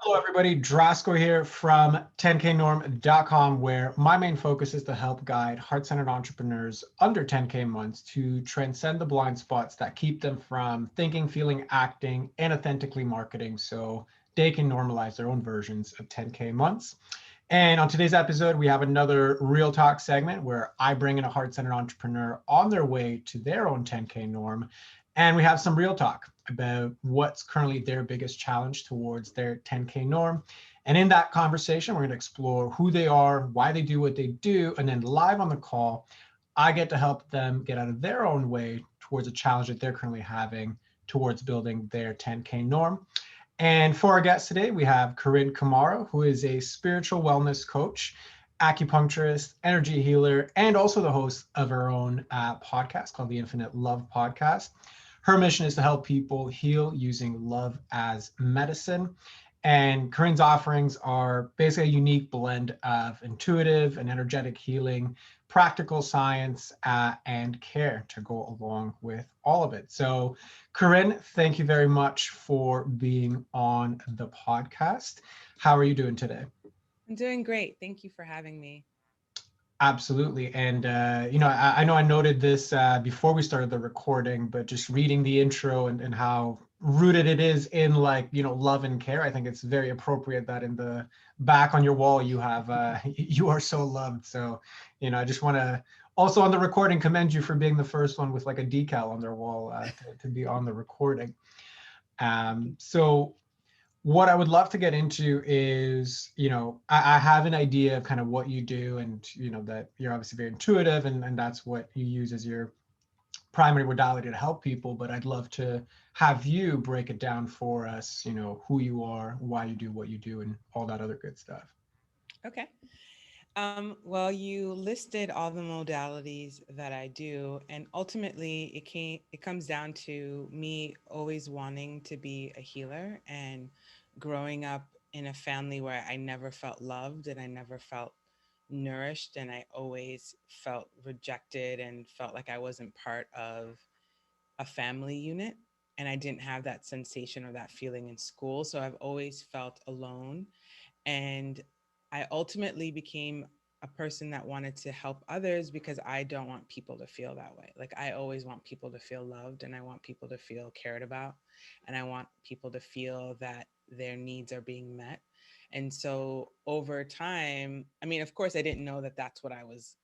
Hello, everybody. Drasco here from 10knorm.com, where my main focus is to help guide heart-centered entrepreneurs under 10K months to transcend the blind spots that keep them from thinking, feeling, acting, and authentically marketing so they can normalize their own versions of 10K months. And on today's episode, we have another Real Talk segment where I bring in a heart-centered entrepreneur on their way to their own 10K norm. And we have some real talk about what's currently their biggest challenge towards their 10K norm. And in that conversation, we're going to explore who they are, why they do what they do, and then live on the call, I get to help them get out of their own way towards a challenge that they're currently having towards building their 10K norm. And for our guest today, we have Carine Camara, who is a spiritual wellness coach, acupuncturist, energy healer, and also the host of her own podcast called the Infinite Love Podcast. Her mission is to help people heal using love as medicine. And Carine's offerings are basically a unique blend of intuitive and energetic healing, practical science, and care to go along with all of it. So, Carine, thank you very much for being on the podcast. How are you doing today? I'm doing great. Thank you for having me. Absolutely. And, I know I noted this before we started the recording, but just reading the intro and how rooted it is in love and care. I think it's very appropriate that in the back on your wall, you have, you are so loved. So, I just want to also on the recording commend you for being the first one with like a decal on their wall to be on the recording. So what I would love to get into is, I have an idea of kind of what you do and, that you're obviously very intuitive and that's what you use as your primary modality to help people. But I'd love to have you break it down for us, who you are, why you do what you do, and all that other good stuff. Okay. Well, you listed all the modalities that I do, and ultimately, it comes down to me always wanting to be a healer and growing up in a family where I never felt loved and I never felt nourished, and I always felt rejected and felt like I wasn't part of a family unit. And I didn't have that sensation or that feeling in school. So I've always felt alone. And I ultimately became a person that wanted to help others because I don't want people to feel that way. Like I always want people to feel loved and I want people to feel cared about and I want people to feel that their needs are being met. And so over time, I mean, of course, I didn't know that that's what I was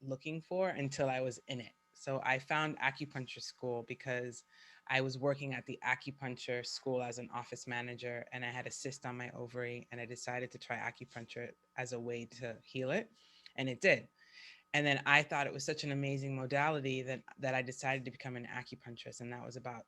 looking for until I was in it. So I found acupuncture school because I was working at the acupuncture school as an office manager and I had a cyst on my ovary and I decided to try acupuncture as a way to heal it, and it did. And then I thought it was such an amazing modality that I decided to become an acupuncturist, and that was about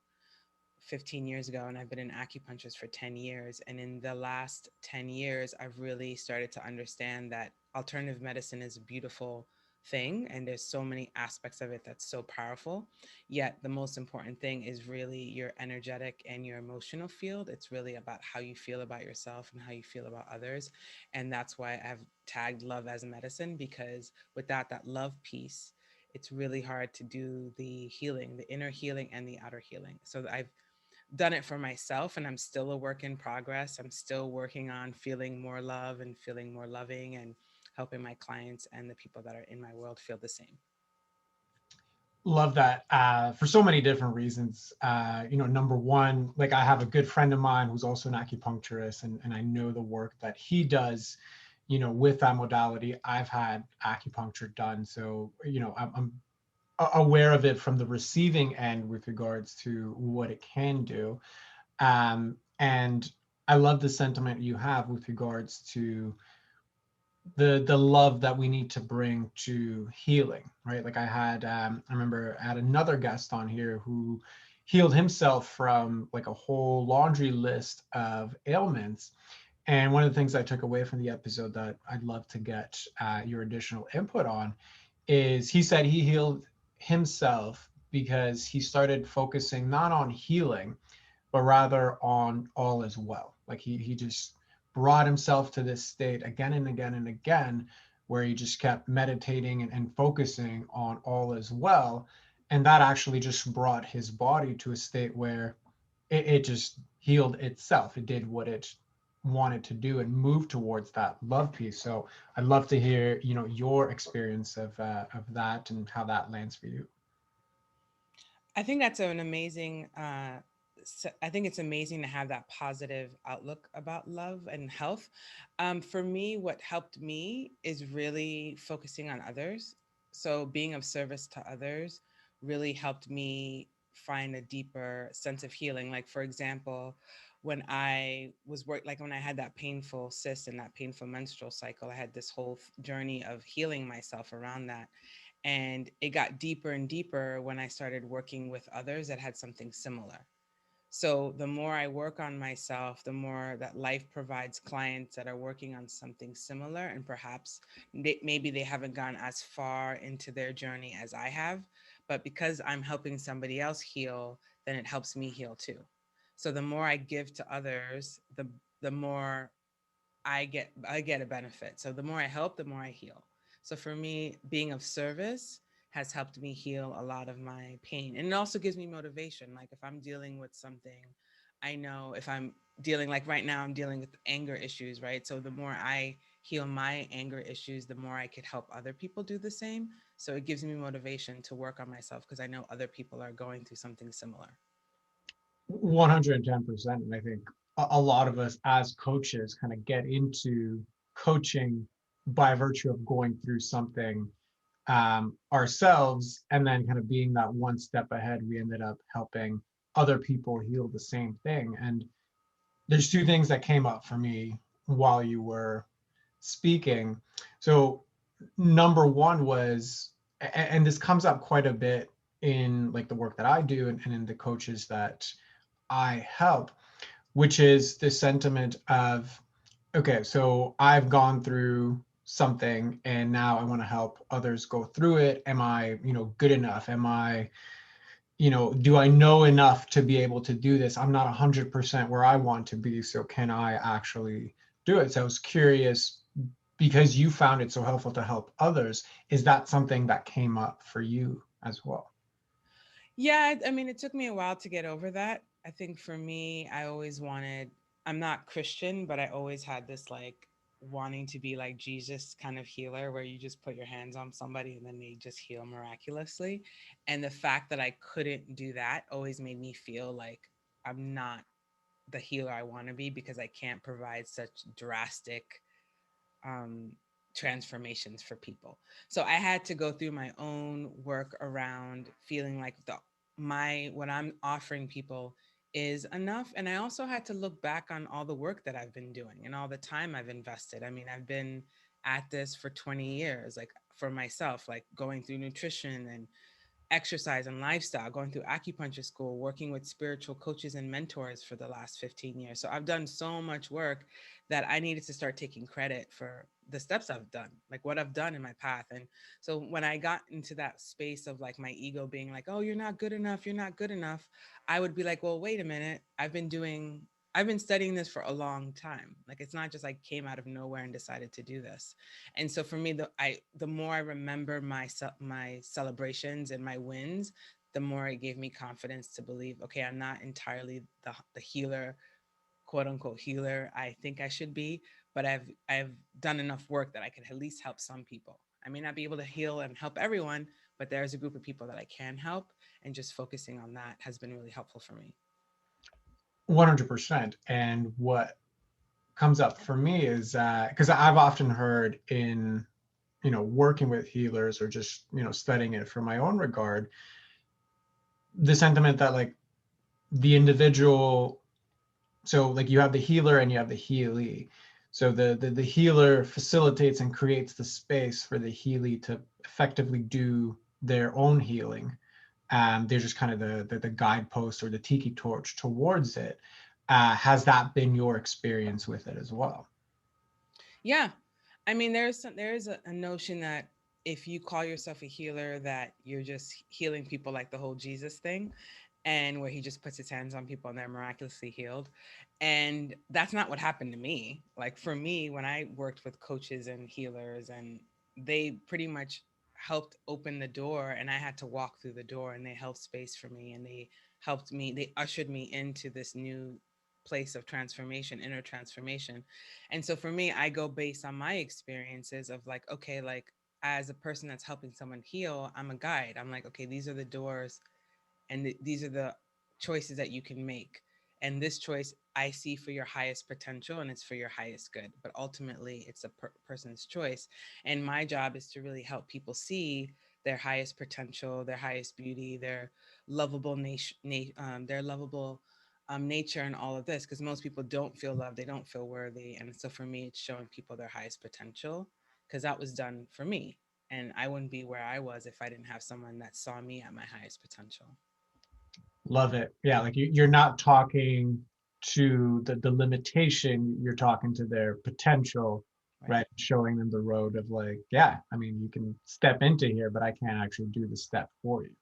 15 years ago, and I've been an acupuncturist for 10 years. And in the last 10 years, I've really started to understand that alternative medicine is a beautiful thing and there's so many aspects of it that's so powerful. Yet the most important thing is really your energetic and your emotional field. It's really about how you feel about yourself and how you feel about others. And that's why I've tagged love as medicine, because without that love piece, it's really hard to do the healing, the inner healing and the outer healing. So I've done it for myself and I'm still a work in progress. I'm still working on feeling more love and feeling more loving and helping my clients and the people that are in my world feel the same. Love that for so many different reasons. Number one, like I have a good friend of mine who's also an acupuncturist, and I know the work that he does, with that modality. I've had acupuncture done. So, I'm aware of it from the receiving end with regards to what it can do. And I love the sentiment you have with regards to the love that we need to bring to healing, right? Like I remember I had another guest on here who healed himself from like a whole laundry list of ailments. And one of the things I took away from the episode that I'd love to get your additional input on is he said he healed himself because he started focusing not on healing, but rather on all is well. Like he just brought himself to this state again and again and again, where he just kept meditating and focusing on all is well. And that actually just brought his body to a state where it just healed itself. It did what it wanted to do and move towards that love piece. So I'd love to hear, your experience of that and how that lands for you. I think that's an amazing. I think it's amazing to have that positive outlook about love and health. For me, what helped me is really focusing on others. So being of service to others really helped me find a deeper sense of healing. Like for example, when I was like when I had that painful cyst and that painful menstrual cycle, I had this whole journey of healing myself around that, and it got deeper and deeper when I started working with others that had something similar. So the more I work on myself, the more that life provides clients that are working on something similar, and perhaps maybe they haven't gone as far into their journey as I have, but because I'm helping somebody else heal, then it helps me heal too. So the more I give to others, the more I get a benefit. So the more I help, the more I heal. So for me, being of service has helped me heal a lot of my pain. And it also gives me motivation. Like if I'm dealing with something, I know if I'm dealing, like right now I'm dealing with anger issues, right? So the more I heal my anger issues, the more I could help other people do the same. So it gives me motivation to work on myself because I know other people are going through something similar. 110%. And I think a lot of us as coaches kind of get into coaching by virtue of going through something ourselves, and then kind of being that one step ahead, we ended up helping other people heal the same thing. And there's two things that came up for me while you were speaking. So number one was, and this comes up quite a bit in like the work that I do and in the coaches that I help, which is the sentiment of, okay, so I've gone through something and now I want to help others go through it. Am I, good enough? Am I, do I know enough to be able to do this? I'm not 100% where I want to be, so can I actually do it? So I was curious, because you found it so helpful to help others, is that something that came up for you as well? Yeah, I mean, it took me a while to get over that. I think for me, I always wanted, I'm not Christian, but I always had this like wanting to be like Jesus kind of healer where you just put your hands on somebody and then they just heal miraculously. And the fact that I couldn't do that always made me feel like I'm not the healer I want to be because I can't provide such drastic um, transformations for people. So I had to go through my own work around feeling like my what I'm offering people is enough. And I also had to look back on all the work that I've been doing and all the time I've invested. I mean, I've been at this for 20 years, like for myself, like going through nutrition and exercise and lifestyle, going through acupuncture school, working with spiritual coaches and mentors for the last 15 years. So I've done so much work that I needed to start taking credit for the steps I've done, like what I've done in my path. And so when I got into that space of like my ego being like, oh, you're not good enough, you're not good enough, I would be like, well, wait a minute. I've been studying this for a long time. Like it's not just like came out of nowhere and decided to do this. And so for me, the more I remember my celebrations and my wins, the more it gave me confidence to believe, okay, I'm not entirely the healer, quote unquote healer I think I should be, but I've done enough work that I can at least help some people. I may not be able to heal and help everyone, but there's a group of people that I can help, and just focusing on that has been really helpful for me. 100%. And what comes up for me is because I've often heard in, working with healers or just, studying it for my own regard, the sentiment that like the individual, so like you have the healer and you have the healee. So the healer facilitates and creates the space for the healee to effectively do their own healing. They're just kind of the guidepost or the tiki torch towards it. Has that been your experience with it as well? Yeah. I mean, there's a notion that if you call yourself a healer, that you're just healing people like the whole Jesus thing, and where he just puts his hands on people and they're miraculously healed. And that's not what happened to me. Like for me, when I worked with coaches and healers, and they pretty much helped open the door, and I had to walk through the door, and they held space for me, and they ushered me into this new place of transformation, inner transformation. And so for me, I go based on my experiences of like, okay, like as a person that's helping someone heal, I'm a guide. I'm like, okay, these are the doors and these are the choices that you can make, and this choice I see for your highest potential and it's for your highest good, but ultimately it's a person's choice. And my job is to really help people see their highest potential, their highest beauty, their lovable their lovable nature and all of this, because most people don't feel loved, they don't feel worthy. And so for me, it's showing people their highest potential, because that was done for me, and I wouldn't be where I was if I didn't have someone that saw me at my highest potential. Love it. Yeah, like you're not talking to the limitation, you're talking to their potential, Right. right? Showing them the road of like, yeah, I mean, you can step into here, but I can't actually do the step for you.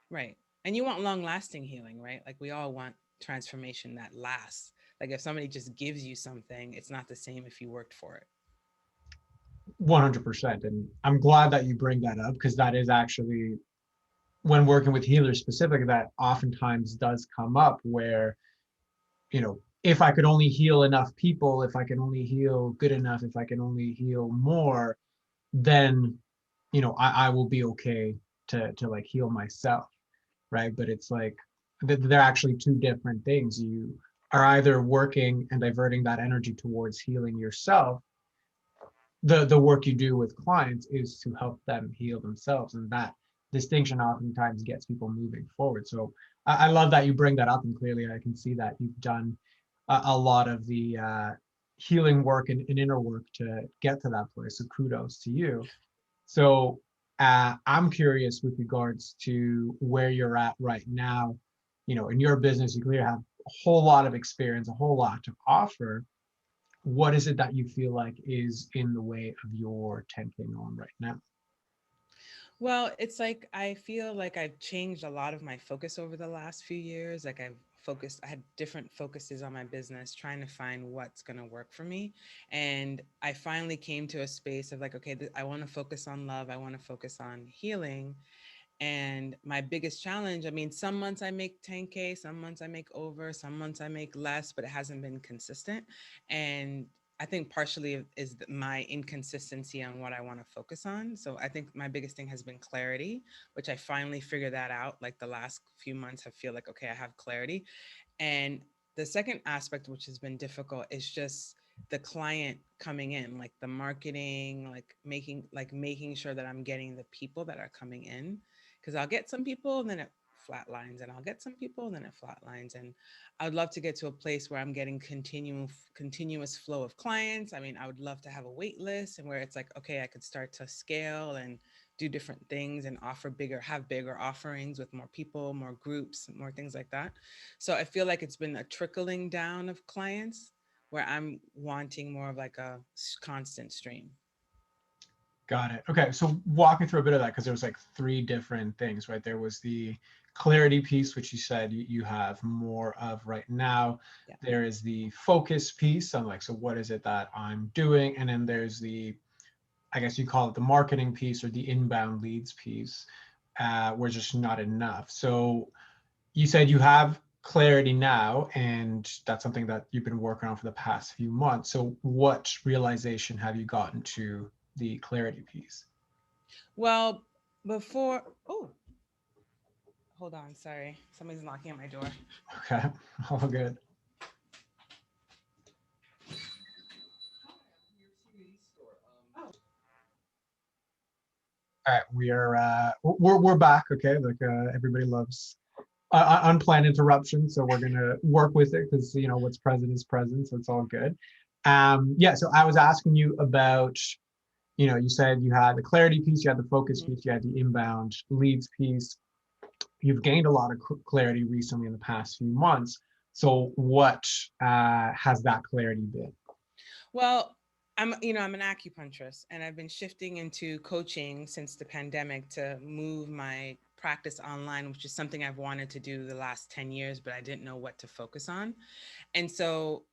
Right. And you want long lasting healing, right? Like we all want transformation that lasts. Like if somebody just gives you something, it's not the same if you worked for it. 100%. And I'm glad that you bring that up because that is actually when working with healers specifically, that oftentimes does come up where, if I could only heal enough people, if I can only heal good enough, if I can only heal more, then I will be okay to like heal myself, right? But it's like they're actually two different things. You are either working and diverting that energy towards healing yourself. The work you do with clients is to help them heal themselves, and that distinction oftentimes gets people moving forward. So I love that you bring that up, and clearly I can see that you've done a lot of the healing work and inner work to get to that place. So kudos to you. So I'm curious with regards to where you're at right now. In your business, you clearly have a whole lot of experience, a whole lot to offer. What is it that you feel like is in the way of your 10K norm right now? Well, it's like I feel like I've changed a lot of my focus over the last few years. Like I had different focuses on my business, trying to find what's going to work for me. And I finally came to a space of like, okay, I want to focus on love, I want to focus on healing. And my biggest challenge, I mean, some months I make 10K, some months I make over, some months I make less, but it hasn't been consistent. And I think partially is my inconsistency on what I want to focus on. So I think my biggest thing has been clarity, which I finally figured that out. Like the last few months, I feel like, okay, I have clarity. And the second aspect, which has been difficult, is just the client coming in, like the marketing, like making sure that I'm getting the people that are coming in. Because I'll get some people and then it flatlines, and I'll get some people and then it flatlines. And I would love to get to a place where I'm getting continuous flow of clients. I mean, I would love to have a wait list and where it's like, okay, I could start to scale and do different things and have bigger offerings with more people, more groups, more things like that. So I feel like it's been a trickling down of clients where I'm wanting more of like a constant stream. Got it. Okay, so walk me through a bit of that because there was like three different things, right? There was the clarity piece, which you said you have more of right now. Yeah. There is the focus piece. I'm like, so what is it that I'm doing? And then there's the, I guess you call it the marketing piece or the inbound leads piece, where it's just not enough. So you said you have clarity now, and that's something that you've been working on for the past few months. So what realization have you gotten to the clarity piece? Well, before, oh, hold on, sorry. Somebody's knocking at my door. Okay, all good. All right, we're back. Okay, like everybody loves unplanned interruption, so we're gonna work with it because what's present is present, so it's all good. Yeah, so I was asking you about, you said you had the clarity piece, you had the focus Mhm. piece, you had the inbound leads piece. You've gained a lot of clarity recently in the past few months. So what has that clarity been? Well, I'm an acupuncturist and I've been shifting into coaching since the pandemic to move my practice online, which is something I've wanted to do the last 10 years, but I didn't know what to focus on. And so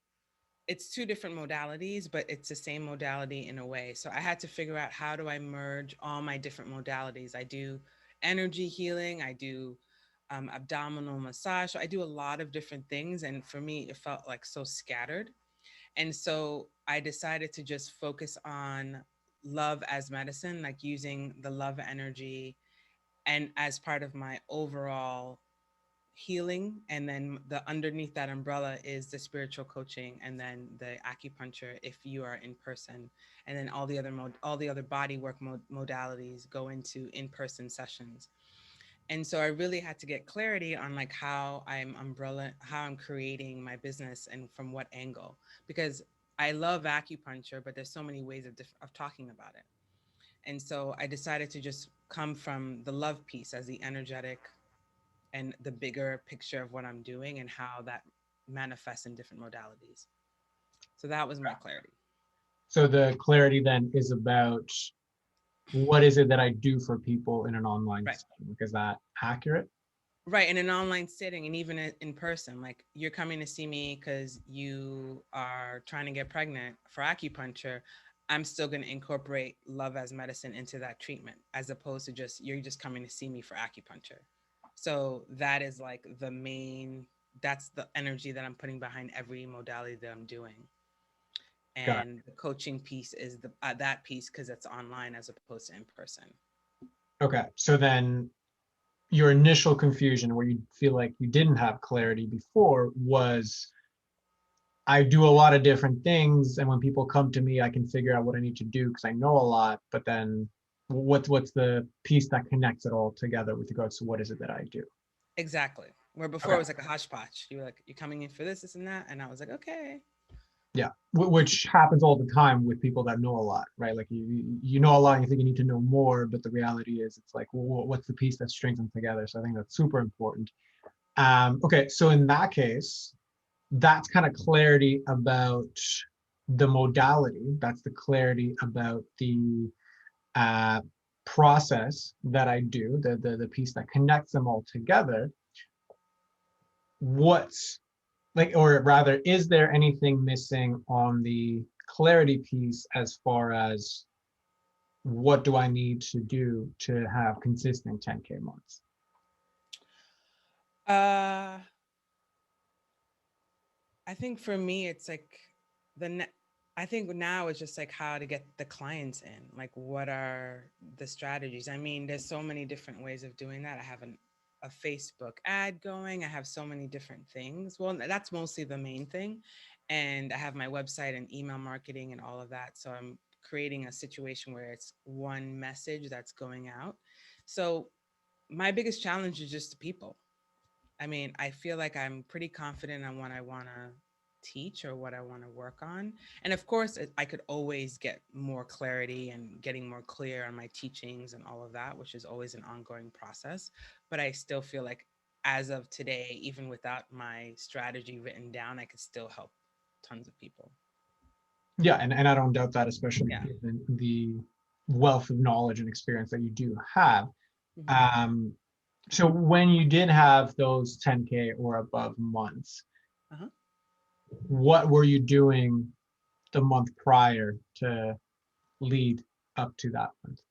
it's two different modalities, but it's the same modality in a way. So I had to figure out, how do I merge all my different modalities? I do energy healing, I do abdominal massage. So I do a lot of different things. And for me, it felt like so scattered. And so I decided to just focus on love as medicine, like using the love energy and as part of my overall healing. And then the underneath that umbrella is the spiritual coaching, and then the acupuncture if you are in person, and then all the other body work modalities go into in-person sessions. And so I really had to get clarity on like how I'm creating my business and from what angle, because I love acupuncture, but there's so many ways of talking about it. And so I decided to just come from the love piece as the energetic and the bigger picture of what I'm doing and how that manifests in different modalities. So that was my clarity. So the clarity then is about what is it that I do for people in an online Right. setting? Is that accurate? Right. In an online setting and even in person, like you're coming to see me because you are trying to get pregnant for acupuncture. I'm still going to incorporate love as medicine into that treatment, as opposed to just you're just coming to see me for acupuncture. So that is like that's the energy that I'm putting behind every modality that I'm doing. Got And the coaching piece is that piece because it's online as opposed to in person. it. Okay. So then your initial confusion where you feel like you didn't have clarity before was I do a lot of different things, and when people come to me, I can figure out what I need to do because I know a lot. But then, what's the piece that connects it all together with regards to what is it that I do? Exactly. Where before it Okay. was like a hodgepodge. You were like, you're coming in for this and that. And I was like, okay. Yeah, which happens all the time with people that know a lot, right? Like you know a lot, and you think you need to know more, but the reality is, it's like, well, what's the piece that strings them together? So I think that's super important. Okay, so in that case, that's kind of clarity about the modality. That's the clarity about the uh, process that I do, the piece that connects them all together. What's like, or rather, is there anything missing on the clarity piece as far as what do I need to do to have consistent 10K months? Uh, I think for me, it's like I think now it's just like how to get the clients in. Like, what are the strategies? I mean, there's so many different ways of doing that. I have a Facebook ad going. I have so many different things. Well, that's mostly the main thing. And I have my website and email marketing and all of that. So I'm creating a situation where it's one message that's going out. So my biggest challenge is just the people. I mean, I feel like I'm pretty confident on what I want to teach or what I want to work on. And of course, I could always get more clarity and getting more clear on my teachings and all of that, which is always an ongoing process. But I still feel like as of today, even without my strategy written down, I could still help tons of people. Yeah, and I don't doubt that, especially Yeah. given the wealth of knowledge and experience that you do have. Mhm. Um, so when you did have those 10K or above months, Uh-huh. what were you doing the month prior to lead up to that month?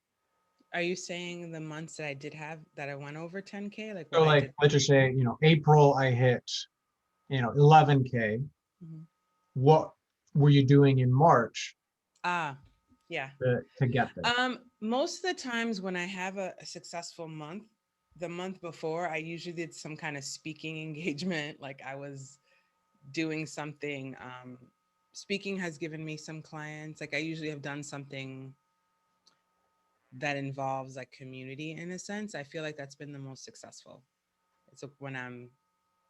Are you saying the months that I did have that I went over 10K, like what So I like, did? let's just say, April I hit, 11K. Mhm. What were you doing in March Ah, yeah. to get there? Most of the times when I have a successful month, the month before, I usually did some kind of speaking engagement. Like I was doing something. Speaking has given me some clients. Like I usually have done something that involves like community in a sense. I feel like that's been the most successful. It's like when I'm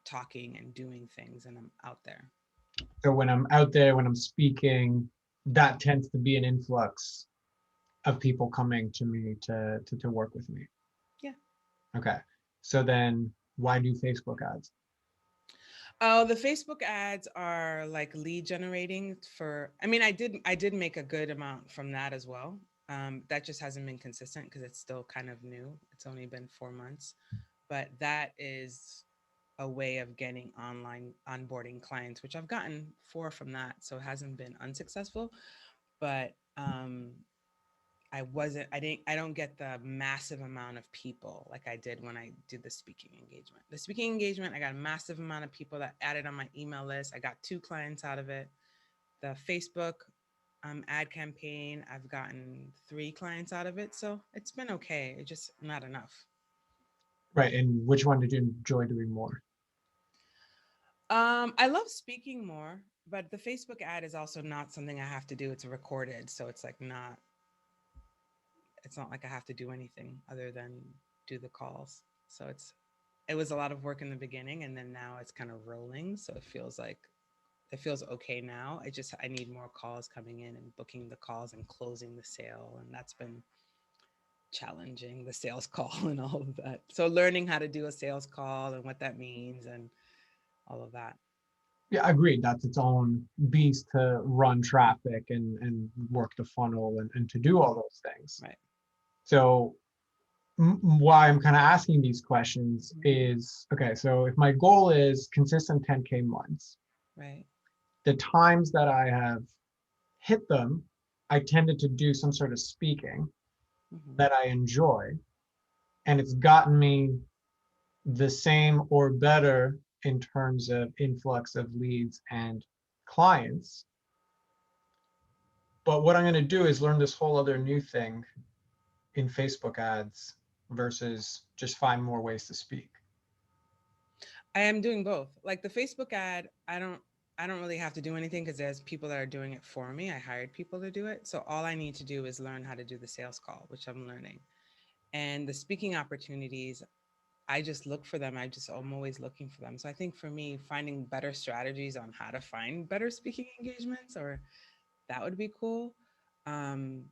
talking and doing things and I'm out there. So when I'm out there, when I'm speaking, that tends to be an influx of people coming to me to work with me. Yeah. Okay. So then why do Facebook ads? Oh, the Facebook ads are like lead generating for, I mean, I did make a good amount from that as well. That just hasn't been consistent because it's still kind of new. It's only been 4 months, but that is a way of getting online onboarding clients, which I've gotten 4 from that. So it hasn't been unsuccessful, but I don't get the massive amount of people like I did when I did the speaking engagement. The speaking engagement, I got a massive amount of people that added on my email list. I got 2 clients out of it. The Facebook ad campaign, I've gotten 3 clients out of it. So it's been okay. It's just not enough. Right. And which one did you enjoy doing more? I love speaking more, but the Facebook ad is also not something I have to do. It's recorded. So it's like it's not like I have to do anything other than do the calls. So it was a lot of work in the beginning, and then now it's kind of rolling. So it feels okay now. I need more calls coming in and booking the calls and closing the sale. And that's been challenging, the sales call and all of that. So learning how to do a sales call and what that means and all of that. Yeah, agreed. That's its own beast to run traffic and work the funnel and to do all those things. Right. So why I'm kind of asking these questions Mhm. is, okay, so if my goal is consistent 10K months, Right. the times that I have hit them, I tended to do some sort of speaking Hmm. that I enjoy, and it's gotten me the same or better in terms of influx of leads and clients. But what I'm going to do is learn this whole other new thing in Facebook ads versus just find more ways to speak. I am doing both. Like the Facebook ad, I don't really have to do anything because there's people that are doing it for me. I hired people to do it. So all I need to do is learn how to do the sales call, which I'm learning. And the speaking opportunities, I just look for them. I'm always looking for them. So I think for me, finding better strategies on how to find better speaking engagements, or that would be cool. Um,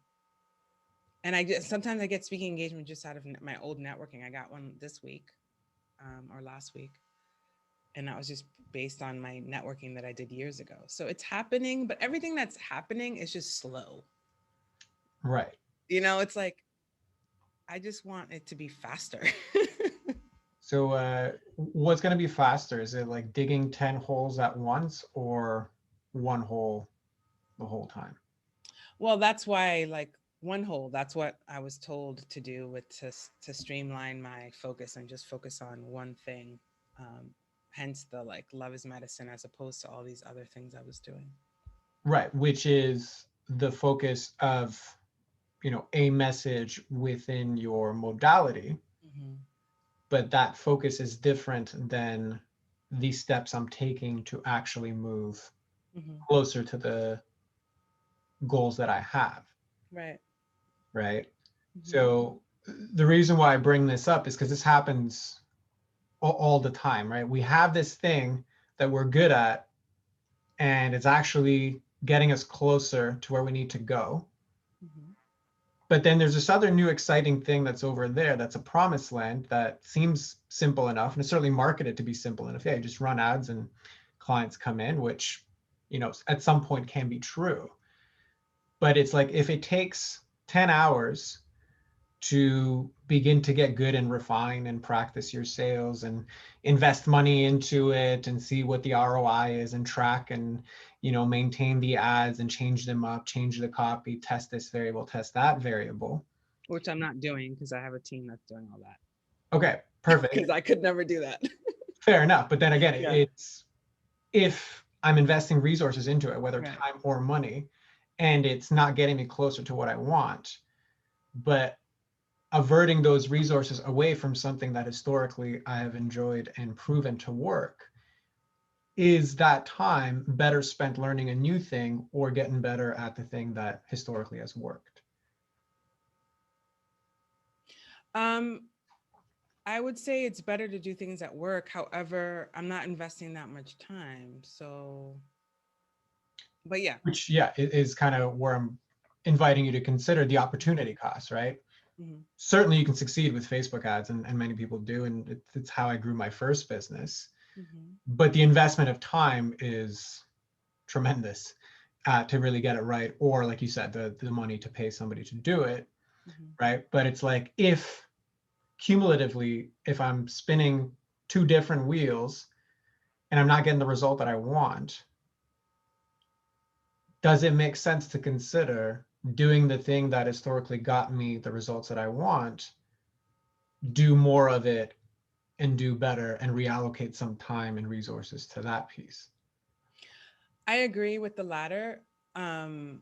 and sometimes I get speaking engagement just out of my old networking. I got one this week, or last week, and that was just based on my networking that I did years ago. So it's happening, but everything that's happening is just slow. Right. It's like I just want it to be faster. So what's going to be faster? Is it like digging 10 holes at once or one hole the whole time? Well, that's why, like, one hole, that's what I was told to do, to streamline my focus and just focus on one thing. Um, Hence the like love is medicine as opposed to all these other things I was doing. Right, which is the focus of, a message within your modality, Hmm. but that focus is different than the steps I'm taking to actually move Hmm. closer to the goals that I have, Right. right? Hmm. So the reason why I bring this up is because this happens all the time, right? We have this thing that we're good at, and it's actually getting us closer to where we need to go. Hmm. But then there's this other new exciting thing that's over there that's a promised land that seems simple enough, and it's certainly marketed to be simple enough. Yeah, you just run ads and clients come in, which, at some point can be true. But it's like if it takes 10 hours to begin to get good and refine and practice your sales and invest money into it and see what the ROI is and track and maintain the ads and change them up, change the copy, test this variable, test that variable. Which I'm not doing because I have a team that's doing all that. Okay, perfect. Because I could never do that. Fair enough. But then again, Yeah. it's if I'm investing resources into it, whether Right. time or money, and it's not getting me closer to what I want, but averting those resources away from something that historically I have enjoyed and proven to work, is that time better spent learning a new thing or getting better at the thing that historically has worked? Um, I would say it's better to do things at work. However, I'm not investing that much time. So, but yeah. Which, yeah, is kind of where I'm inviting you to consider the opportunity cost, right? Hmm. Certainly you can succeed with Facebook ads, and many people do, and it's how I grew my first business. Hmm. But the investment of time is tremendous to really get it right, or like you said, the money to pay somebody to do it, Hmm. right? But it's like if cumulatively, if I'm spinning 2 different wheels and I'm not getting the result that I want, does it make sense to consider doing the thing that historically got me the results that I want, do more of it and do better and reallocate some time and resources to that piece. I agree with the latter. Um,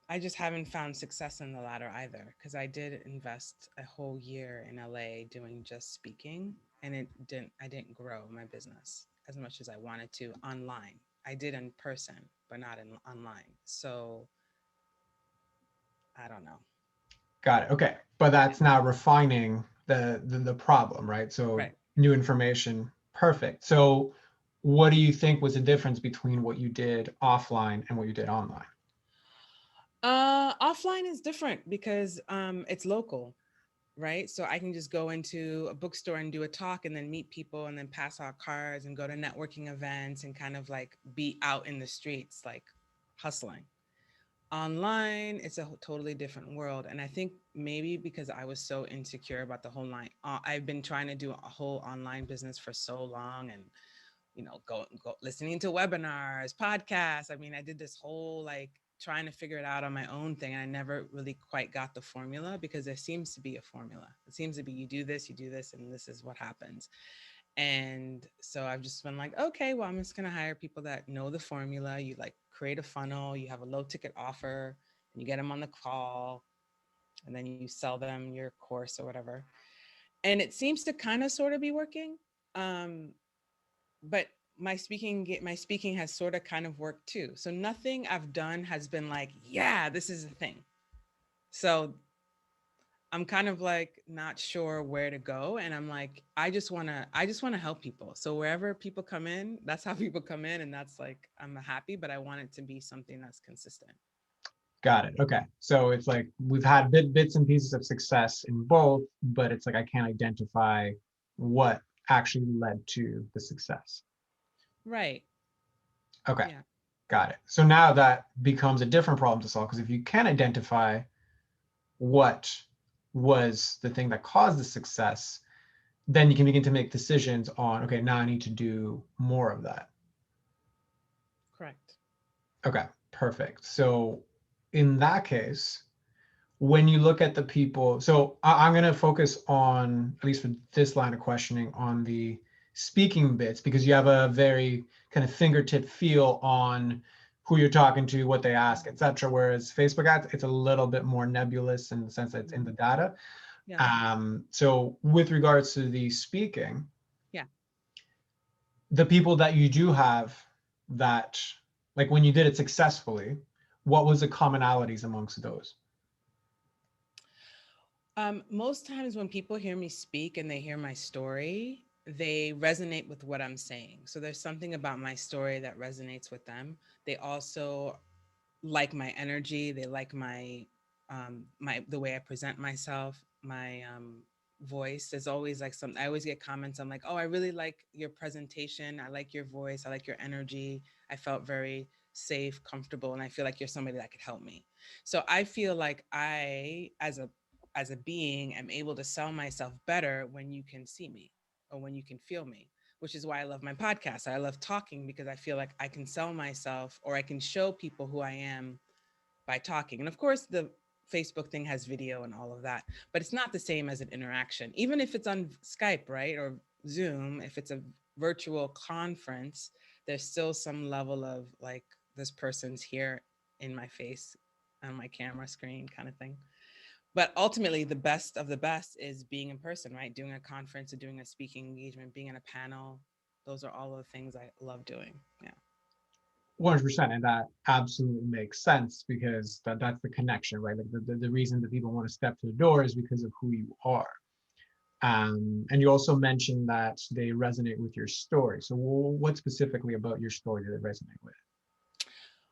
I just haven't found success in the latter either, because I did invest a whole year in LA doing just speaking, and I didn't grow my business as much as I wanted to online. I did in person, but not in online. So I don't know. Got it. Okay. But that's now refining the problem, right? So Right. new information. Perfect. So what do you think was the difference between what you did offline and what you did online? Offline is different because it's local, right? So I can just go into a bookstore and do a talk and then meet people and then pass out cards and go to networking events and kind of like be out in the streets, like hustling. Online, it's a totally different world. And I think maybe because I was so insecure about the whole line, I've been trying to do a whole online business for so long, and go listening to webinars, podcasts. I mean, I did this whole like trying to figure it out on my own thing. And I never really quite got the formula, because there seems to be a formula. It seems to be you do this, and this is what happens. And so I've just been like, okay, well, I'm just going to hire people that know the formula. You like create a funnel, you have a low ticket offer, and you get them on the call, and then you sell them your course or whatever. And it seems to kind of sort of be working. Um, but my speaking has sort of kind of worked too. So nothing I've done has been like, yeah, this is a thing. So I'm kind of like not sure where to go, and I'm like, I just want to help people. So wherever people come in, that's how people come in, and that's like I'm happy, but I want it to be something that's consistent. Got it. Okay. So it's like we've had bits and pieces of success in both, but it's like I can't identify what actually led to the success. Right. Okay. Yeah. Got it. So now that becomes a different problem to solve, because if you can identify what was the thing that caused the success, then you can begin to make decisions on, okay, now I need to do more of that. Correct. Okay, perfect. So in that case, when you look at the people, so I'm going to focus on, at least for this line of questioning, on the speaking bits, because you have a very kind of fingertip feel on who you're talking to, what they ask, etc. Whereas Facebook ads, it's a little bit more nebulous in the sense that it's in Mhm. the data. Yeah. So with regards to the speaking, Yeah. the people that you do have that, like when you did it successfully, what was the commonalities amongst those? Most times when people hear me speak and they hear my story, they resonate with what I'm saying. So there's something about my story that resonates with them. They also like my energy. They like my the way I present myself, my voice. There's always like some. I always get comments. I'm like, oh, I really like your presentation. I like your voice. I like your energy. I felt very safe, comfortable, and I feel like you're somebody that could help me. So I feel like I, as a being, am able to sell myself better when you can see me or when you can feel me, which is why I love my podcast. I love talking because I feel like I can sell myself, or I can show people who I am by talking. And of course, the Facebook thing has video and all of that, but it's not the same as an interaction. Even if it's on Skype, right? Or Zoom, if it's a virtual conference, there's still some level of like, this person's here in my face on my camera screen kind of thing. But ultimately, the best of the best is being in person, right? Doing a conference or doing a speaking engagement, being in a panel. Those are all of the things I love doing. Yeah. 100%, and that absolutely makes sense because that's the connection, right? Like the reason that people want to step to the door is because of who you are. And you also mentioned that they resonate with your story. So what specifically about your story did they resonate with?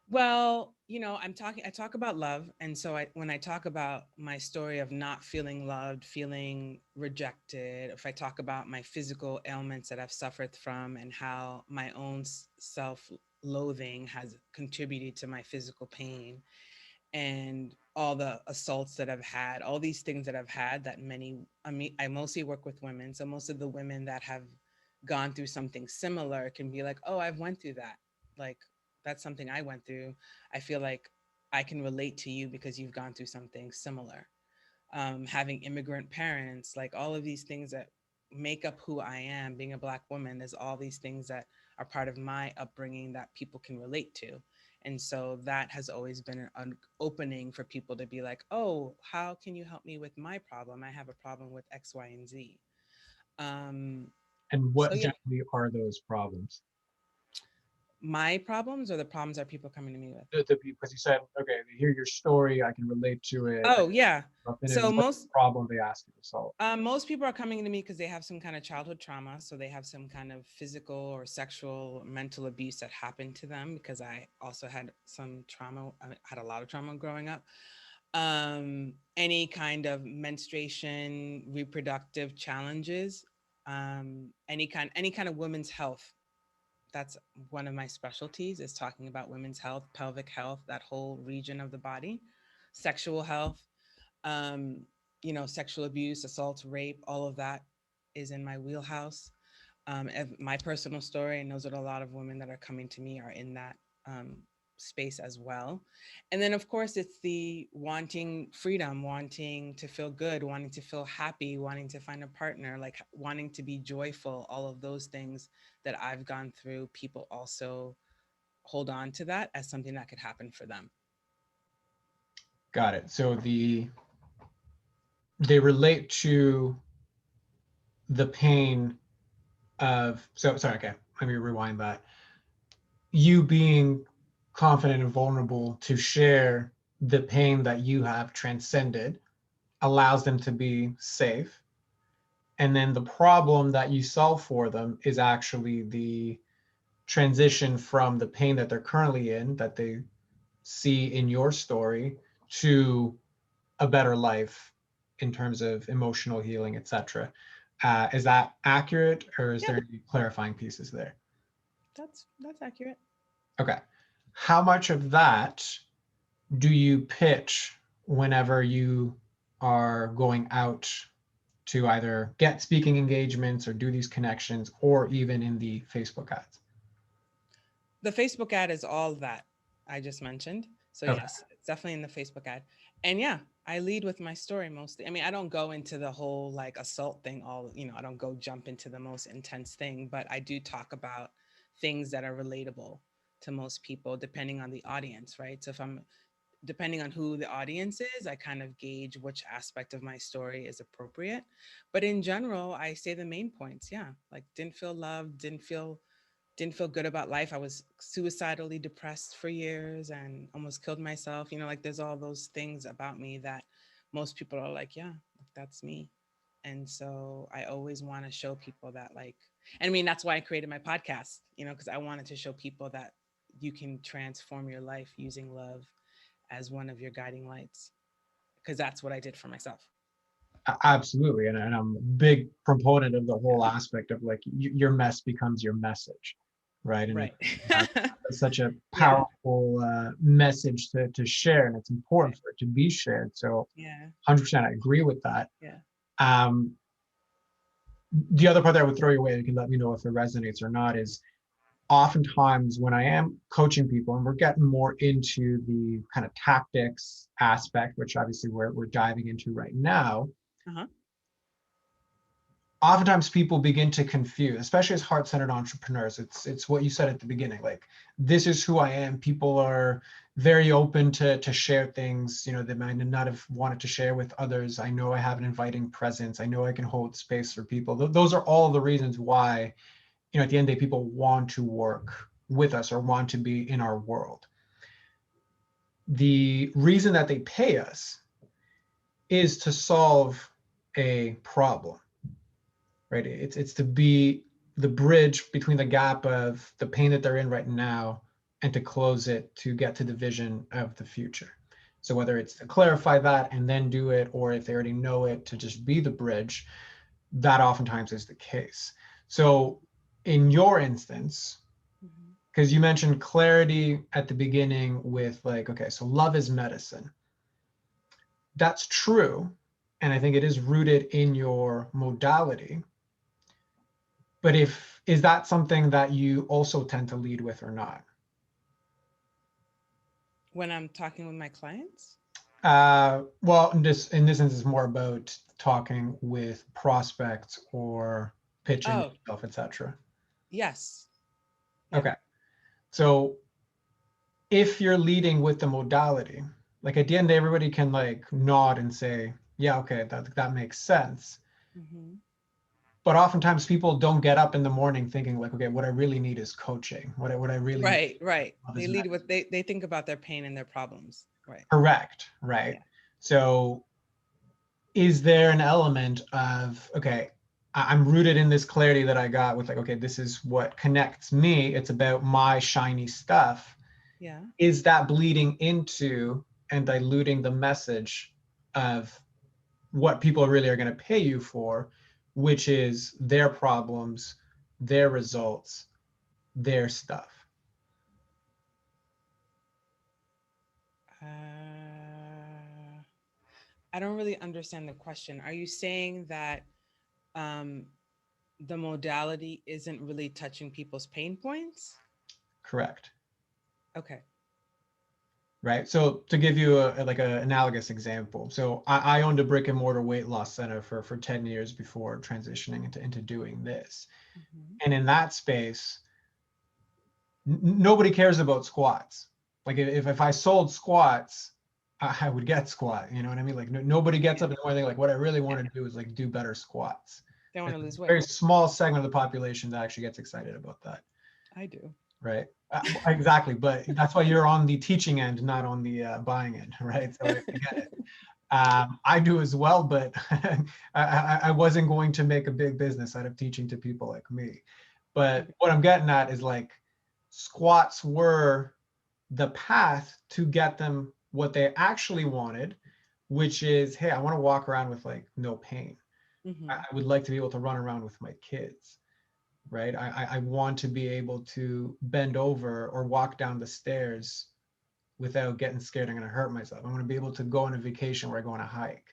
Well, I talk about love. And so when I talk about my story of not feeling loved, feeling rejected, if I talk about my physical ailments that I've suffered from and how my own self loathing has contributed to my physical pain, and all the assaults that I've had, all these things that I've had, that I mean, I mostly work with women. So most of the women that have gone through something similar can be like, oh, I've went through that. Like, that's something I went through. I feel like I can relate to you because you've gone through something similar. Having immigrant parents, like all of these things that make up who I am, being a Black woman, there's all these things that are part of my upbringing that people can relate to. And so that has always been an opening for people to be like, oh, how can you help me with my problem? I have a problem with X, Y, and Z. Um, And so what yeah, generally are those problems? my problems or the problems that people coming to me with. Because you said, okay, they hear your story, I can relate to it, I Oh can yeah. up in it. So What's the most problem they ask you to solve? Most people are coming to me because they have some kind of childhood trauma. So they have some kind of physical or sexual, mental abuse that happened to them. Because I also had some trauma. I had a lot of trauma growing up. Any kind of menstruation, reproductive challenges, any kind of women's health. That's one of my specialties, is talking about women's health, pelvic health, that whole region of the body, sexual health, um, sexual abuse, assault, rape, all of that is in my wheelhouse. My personal story, and those are a lot of women that are coming to me are in that um, space as well. And then, of course, it's the wanting freedom, wanting to feel good, wanting to feel happy, wanting to find a partner, like wanting to be joyful, all of those things that I've gone through. People also hold on to that as something that could happen for them. Got it. So they relate to the pain of, so sorry, okay, let me rewind that. You being confident and vulnerable to share the pain that you have transcended allows them to be safe. And then the problem that you solve for them is actually the transition from the pain that they're currently in, that they see in your story, to a better life in terms of emotional healing, etc. Is that accurate, or is Yeah, there any clarifying pieces there? that's accurate. Okay. How much of that do you pitch whenever you are going out to either get speaking engagements or do these connections, or even in the Facebook ads? The Facebook ad is all that I just mentioned. So Okay. yes, it's definitely in the Facebook ad. And yeah, I lead with my story mostly. I mean, I don't go into the whole like assault thing I don't go jump into the most intense thing, but I do talk about things that are relatable to most people depending on the audience, right? So if I'm depending on who the audience is, I kind of gauge which aspect of my story is appropriate. But in general, I say the main points. Yeah, like didn't feel loved, didn't feel good about life. I was suicidally depressed for years and almost killed myself. Like there's all those things about me that most people are like, yeah, that's me. And so I always want to show people that, like, and I mean, that's why I created my podcast, because I wanted to show people that you can transform your life using love as one of your guiding lights, because that's what I did for myself. Absolutely. And I'm a big proponent of the Yeah. whole aspect of like your mess becomes your message, right? And Right. uh, it's such a Yeah. powerful message to share, and it's important Right. for it to be shared. So Yeah. 100% I agree with that. Yeah. Um, the other part that I would throw your way, you can let me know if it resonates or not, is oftentimes when I am coaching people and we're getting more into the kind of tactics aspect, which obviously we're diving into right now, Uh-huh. oftentimes people begin to confuse, especially as heart-centered entrepreneurs. It's what you said at the beginning, like, this is who I am. People are very open to share things, they might not have wanted to share with others. I know I have an inviting presence. I know I can hold space for people. Those are all the reasons why, at the end of the day, people want to work with us or want to be in our world. The reason that they pay us is to solve a problem, right? It's to be the bridge between the gap of the pain that they're in right now and to close it to get to the vision of the future. So whether it's to clarify that and then do it, or if they already know it, to just be the bridge, that oftentimes is the case. So in your instance, Mhm. because you mentioned clarity at the beginning with like, okay, so love is medicine. That's true. And I think it is rooted in your modality. But is that something that you also tend to lead with or not? when I'm talking with my clients? Well, in this instance, it's more about talking with prospects or pitching Oh, yourself, etc. yes. Yeah. Okay. So if you're leading with the modality, like at the end, everybody can like nod and say, yeah, okay, that makes sense. Hmm. But oftentimes people don't get up in the morning thinking like, okay, what I really need is coaching. What I really need Right, right. They is lead medicine. with they think about their pain and their problems. Right. Correct, right? Yeah. So is there an element of, okay, I'm rooted in this clarity that I got with like, okay, this is what connects me. It's about my shiny stuff. Yeah. Is that bleeding into and diluting the message of what people really are going to pay you for, which is their problems, their results, their stuff? Uh, I don't really understand the question. Are you saying that um, the modality isn't really touching people's pain points? Correct. Okay. Right. So to give you like an analogous example, so I owned a brick and mortar weight loss center for 10 years before transitioning into doing this. Hmm. And in that space, nobody cares about squats. Like if I sold squats, I would get squat. You know what I mean? Like nobody gets Yeah. up in the morning like, what I really Yeah. want to do is like do better squats. They want There's to a lose very weight. small segment of the population that actually gets excited about that. I do. Right. Exactly. But that's why you're on the teaching end, not on the buying end. Right. So I get it. I do as well, but I wasn't going to make a big business out of teaching to people like me. But Okay. what I'm getting at is like squats were the path to get them what they actually wanted, which is, hey, I want to walk around with like no pain. I Hmm. would like to be able to run around with my kids, right? I want to be able to bend over or walk down the stairs without getting scared I'm going to hurt myself. I want to be able to go on a vacation where I go on a hike.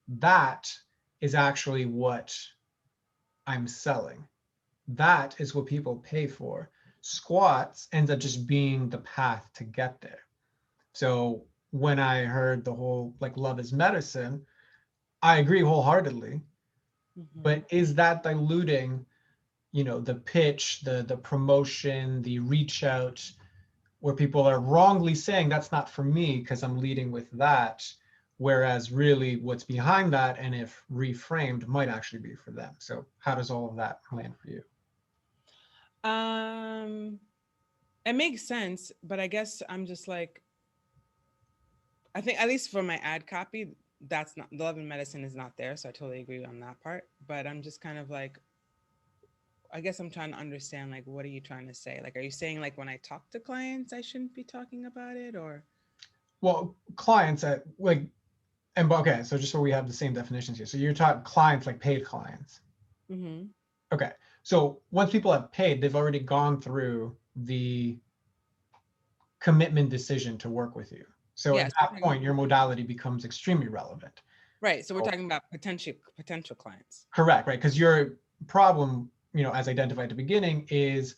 That is actually what I'm selling. That is what people pay for. Squats ends up just being the path to get there. So when I heard the whole like love is medicine, I agree wholeheartedly. Hmm. But is that diluting, the pitch, the promotion, the reach out, where people are wrongly saying that's not for me because I'm leading with that, whereas really what's behind that, and if reframed, might actually be for them. So how does all of that land for you? Um, it makes sense, but I guess I'm just like, I think at least for my ad copy, that's not, the love and medicine is not there. So I totally agree on that part. But I'm just kind of like, I guess I'm trying to understand, like, what are you trying to say? Like, are you saying like when I talk to clients, I shouldn't be talking about it, or? Well, clients at like, and okay, so just so we have the same definitions here. So you're talking clients like paid clients. Hmm. Okay. So once people have paid, they've already gone through the commitment decision to work with you. So at Yes, we're that talking, point, your modality becomes extremely relevant. right. So we're So, talking about potential clients. correct, right? Because your problem, as identified at the beginning, is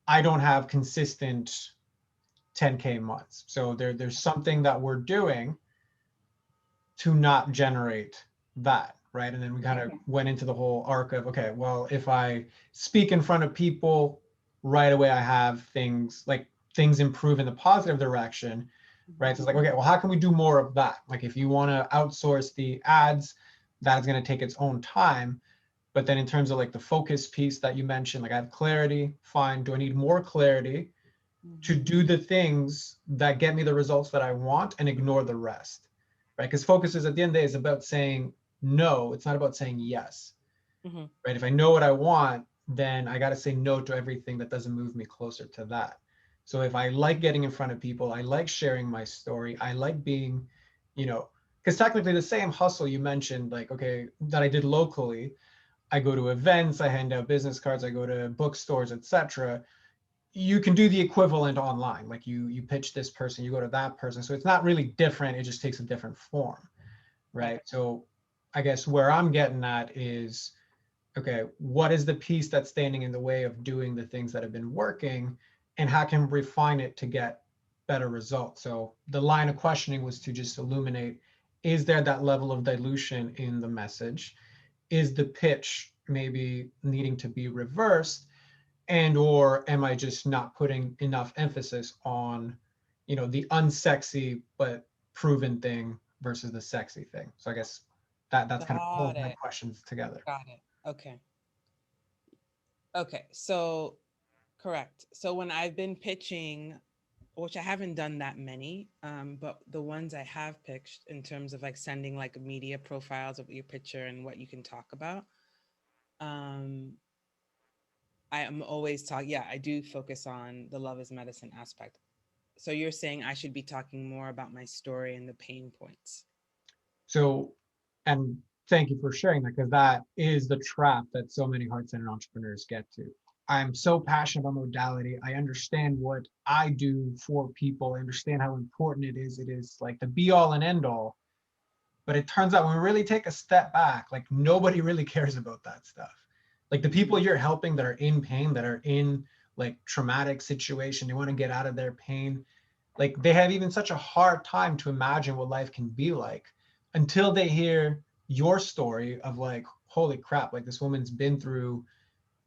I don't have consistent 10K months. So there's something that we're doing to not generate that, right? And then we kind Mhm. of went into the whole arc of, okay, well, if I speak in front of people right away, I have things improve in the positive direction, right? So it's Mhm. like, okay, well, how can we do more of that? Like if you want to outsource the ads, that is going to take its own time. But then in terms of like the focus piece that you mentioned, like I have clarity, fine. Do I need more clarity to Mhm. do the things that get me the results that I want and ignore the rest, right? Because focus is at the end of the day is about saying no. It's not about saying yes, Mhm. right? If I know what I want, then I got to say no to everything that doesn't move me closer to that. So if I like getting in front of people, I like sharing my story, I like being, because technically the same hustle you mentioned, like, okay, that I did locally, I go to events, I hand out business cards, I go to bookstores, etc. You can do the equivalent online. Like you pitch this person, you go to that person. So it's not really different. It just takes a different form, Right. right? So I guess where I'm getting at is, okay, what is the piece that's standing in the way of doing the things that have been working, and how can we refine it to get better result. So the line of questioning was to just illuminate, is there that level of dilution in the message? Is the pitch maybe needing to be reversed? And or am I just not putting enough emphasis on, the unsexy but proven thing versus the sexy thing? So I guess that's kind of all Got of my it. questions together. Got it. Okay. Okay. So correct. So when I've been pitching, which I haven't done that many, but the ones I have pitched in terms of like sending like media profiles of your picture and what you can talk about, um, I am always talking. Yeah, I do focus on the love is medicine aspect. So you're saying I should be talking more about my story and the pain points. So, and thank you for sharing that, because that is the trap that so many heart-centered entrepreneurs get to. I'm so passionate about modality. I understand what I do for people. I understand how important it is. It is like the be all and end all. But it turns out when we really take a step back, like nobody really cares about that stuff. Like the people you're helping that are in pain, that are in like traumatic situation, they want to get out of their pain. Like they have even such a hard time to imagine what life can be like until they hear your story of like, holy crap, like this woman's been through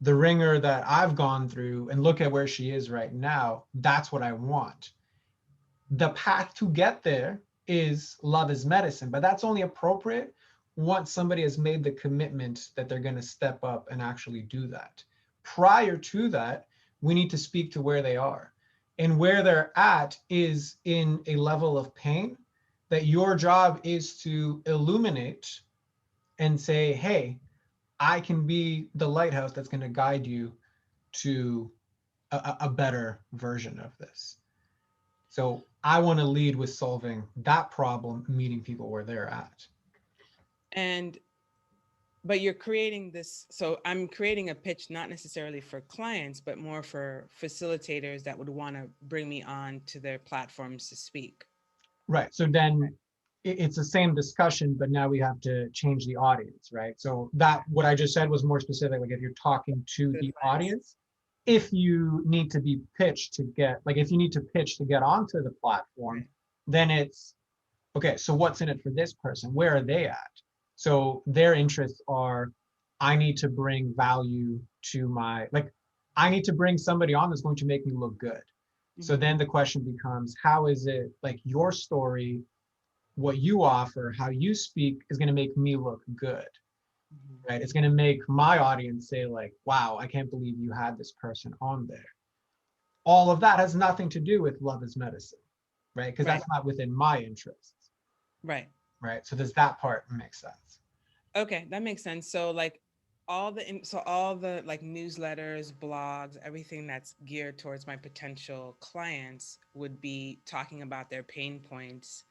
the ringer that I've gone through and look at where she is right now. That's what I want. The path to get there is love is medicine, but that's only appropriate once somebody has made the commitment that they're going to step up and actually do that. Prior to that, we need to speak to where they are. And where they're at is in a level of pain that your job is to illuminate and say, hey, I can be the lighthouse that's going to guide you to a better version of this. So I want to lead with solving that problem, meeting people where they're at. And but you're creating this, so I'm creating a pitch not necessarily for clients but more for facilitators that would want to bring me on to their platforms to speak. Right. So then it's the same discussion, but now we have to change the audience, right? So that what I just said was more specific. Like if you're talking to Good the advice. audience, if you need to be pitched to get, like if you need to pitch to get onto the platform, Right. then it's okay, so what's in it for this person? Where are they at? So their interests are, I need to bring value to my, like, I need to bring somebody on that's going to make me look good. So Mm-hmm. then the question becomes, how is it like your story, what you offer, how you speak is going to make me look good, Mm-hmm. right? It's going to make my audience say, like, wow, I can't believe you had this person on there. All of that has nothing to do with love is medicine, right? Because Right. that's not within my interests, Right. right? So does that part make sense? Okay, that makes sense. So like so all the like newsletters, blogs, everything that's geared towards my potential clients would be talking about their pain points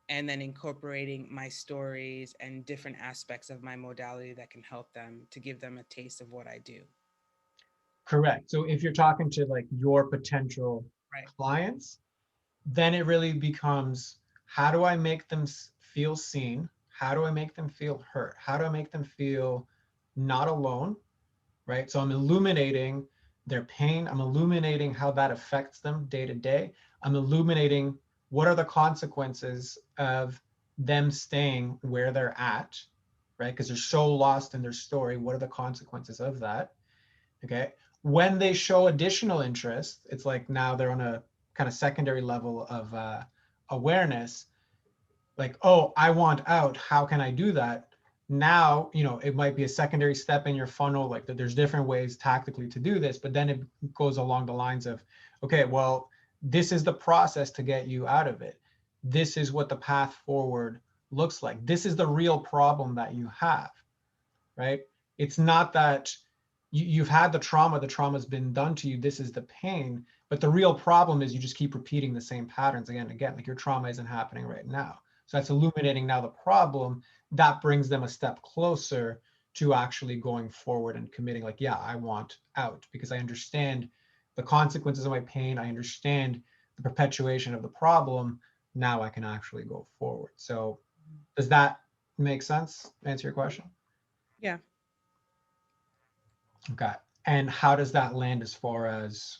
and then incorporating my stories and different aspects of my modality that can help them to give them a taste of what I do. Correct. So if you're talking to like your potential Right. clients, then it really becomes, how do I make them feel seen? How do I make them feel heard? How do I make them feel not alone? Right. So I'm illuminating their pain. I'm illuminating how that affects them day to day. I'm illuminating what are the consequences of them staying where they're at, right? Because they're so lost in their story. What are the consequences of that? Okay. When they show additional interest, it's like now they're on a kind of secondary level of awareness. Like, oh, I want out. How can I do that? Now, it might be a secondary step in your funnel. Like that, there's different ways tactically to do this, but then it goes along the lines of, okay, well, this is the process to get you out of it. This is what the path forward looks like. This is the real problem that you have, right? It's not that you've had the trauma's been done to you, this is the pain, but the real problem is you just keep repeating the same patterns again and again, like your trauma isn't happening right now. So that's illuminating now the problem. That brings them a step closer to actually going forward and committing, like, yeah, I want out because I understand the consequences of my pain. I understand the perpetuation of the problem. Now I can actually go forward. So does that make sense? Answer your question? Yeah. Okay. And how does that land as far as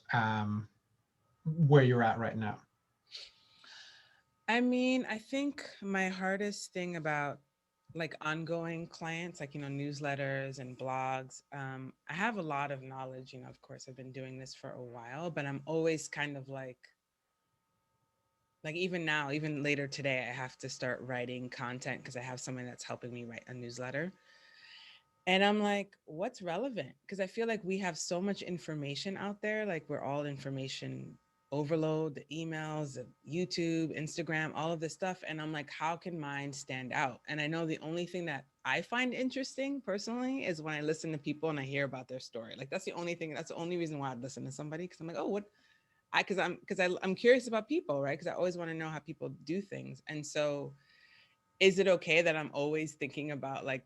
where you're at right now? I mean, I think my hardest thing about like ongoing clients, like, newsletters and blogs, I have a lot of knowledge, of course, I've been doing this for a while, but I'm always kind of like even now, even later today, I have to start writing content because I have someone that's helping me write a newsletter. And I'm like, what's relevant? Because I feel like we have so much information out there. Like we're all information overload, the emails, the YouTube, Instagram, all of this stuff. And I'm like, how can mine stand out? And I know the only thing that I find interesting personally is when I listen to people and I hear about their story. Like that's the only thing, that's the only reason why I'd listen to somebody. Cause I'm like, oh, I'm curious about people, right? Because I always want to know how people do things. And so is it okay that I'm always thinking about like,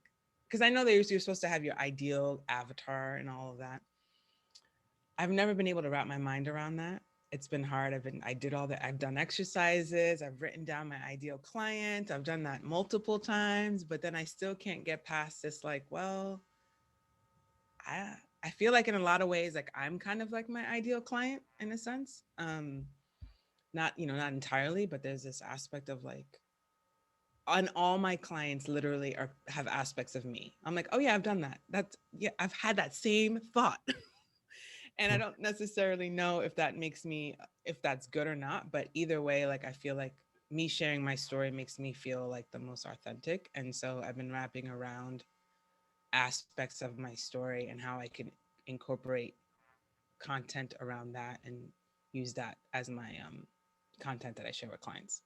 because I know that you're supposed to have your ideal avatar and all of that. I've never been able to wrap my mind around that. It's been hard. I did all that. I've done exercises. I've written down my ideal client. I've done that multiple times, but then I still can't get past this. Like, well, I, I feel like in a lot of ways, like I'm kind of like my ideal client in a sense. Not, not entirely, but there's this aspect of like, and all my clients literally have aspects of me. I'm like, oh yeah, I've done that. That's yeah, I've had that same thought. And I don't necessarily know if that makes me if that's good or not, but either way, like I feel like me sharing my story makes me feel like the most authentic. And so I've been wrapping around aspects of my story and how I can incorporate content around that and use that as my content that I share with clients.